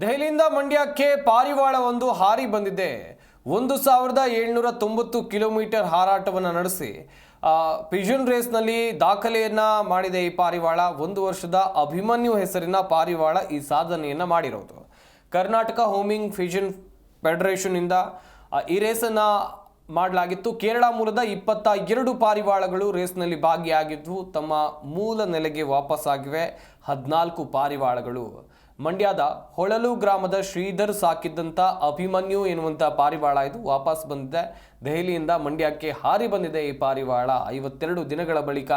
ದೆಹಲಿಯಿಂದ ಮಂಡ್ಯಕ್ಕೆ ಪಾರಿವಾಳ ಒಂದು ಹಾರಿ ಬಂದಿದೆ. 1790 ಕಿಲೋಮೀಟರ್ ಹಾರಾಟವನ್ನು ನಡೆಸಿ ಪಿಜನ್ ರೇಸ್ನಲ್ಲಿ ದಾಖಲೆಯನ್ನ ಮಾಡಿದೆ. ಈ ಪಾರಿವಾಳ 1 ವರ್ಷದ ಅಭಿಮನ್ಯು ಹೆಸರಿನ ಪಾರಿವಾಳ ಈ ಸಾಧನೆಯನ್ನ ಮಾಡಿರೋದು. ಕರ್ನಾಟಕ ಹೋಮಿಂಗ್ ಪಿಜನ್ ಫೆಡರೇಷನ್ ಇಂದ ಈ ರೇಸನ್ನ ಮಾಡಲಾಗಿತ್ತು. ಕೇರಳ ಮೂಲದ 22 ಪಾರಿವಾಳಗಳು ರೇಸ್ನಲ್ಲಿ ಭಾಗಿಯಾಗಿದ್ದು ತಮ್ಮ ಮೂಲ ನೆಲೆಗೆ ವಾಪಸ್ಸಾಗಿವೆ. 14 ಪಾರಿವಾಳಗಳು ಮಂಡ್ಯದ ಹೊಳಲು ಗ್ರಾಮದ ಶ್ರೀಧರ್ ಸಾಕಿದ್ದಂಥ ಅಭಿಮನ್ಯು ಎನ್ನುವಂಥ ಪಾರಿವಾಳ ಇದು ವಾಪಸ್ ಬಂದಿದೆ. ದೆಹಲಿಯಿಂದ ಮಂಡ್ಯಕ್ಕೆ ಹಾರಿ ಬಂದಿದೆ. ಈ ಪಾರಿವಾಳ 52 ದಿನಗಳ ಬಳಿಕ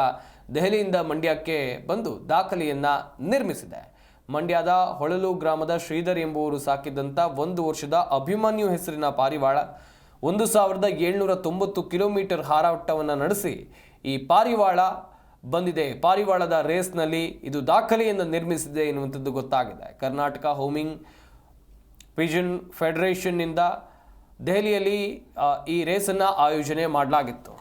ದೆಹಲಿಯಿಂದ ಮಂಡ್ಯಕ್ಕೆ ಬಂದು ದಾಖಲೆಯನ್ನ ನಿರ್ಮಿಸಿದೆ. ಮಂಡ್ಯದ ಹೊಳಲು ಗ್ರಾಮದ ಶ್ರೀಧರ್ ಎಂಬುವರು ಸಾಕಿದ್ದಂಥ 1 ವರ್ಷದ ಅಭಿಮನ್ಯು ಹೆಸರಿನ ಪಾರಿವಾಳ 1790 ಕಿಲೋಮೀಟರ್ ಹಾರಾಟವನ್ನು ನಡೆಸಿ ಈ ಪಾರಿವಾಳ ಬಂದಿದೆ. ಪಾರಿವಾಳದ ರೇಸ್ನಲ್ಲಿ ಇದು ದಾಖಲೆಯನ್ನು ನಿರ್ಮಿಸಿದೆ ಎನ್ನುವಂಥದ್ದು ಗೊತ್ತಾಗಿದೆ. ಕರ್ನಾಟಕ ಹೋಮಿಂಗ್ ಪಿಜನ್ ಫೆಡರೇಷನ್ನಿಂದ ದೆಹಲಿಯಲ್ಲಿ ಈ ರೇಸನ್ನು ಆಯೋಜನೆ ಮಾಡಲಾಗಿತ್ತು.